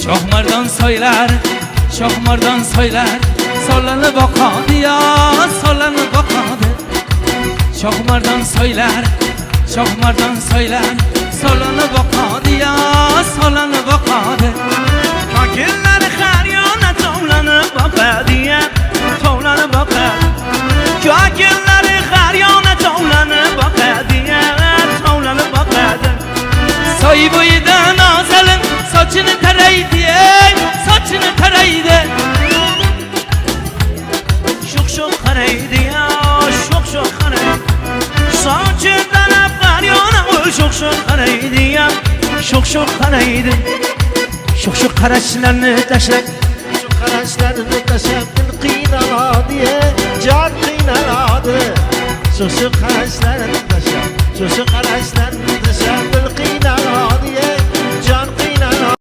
Şahmardan söyler Solanı bakadı ya solanı bakadı Şahmardan söyler Solanı bakadı ya solanı bakadı Fakirleri her yana tovlanıp bakadı ya tovlanıp bakadı Fakirleri her yana tovlanıp bakadı ya tovlanıp bakadı Soy boyudan azalın saçını taraydı saçını taraydı Şok karaydı ya şok karaydı Saçından apkar yana şok karaydı ya şok karaydı Şok karaşlarını taşak Şu karaşlarını taşak dil kıynala diye can kıynaladı Şu karaşlarını taşak Şu karaşlarını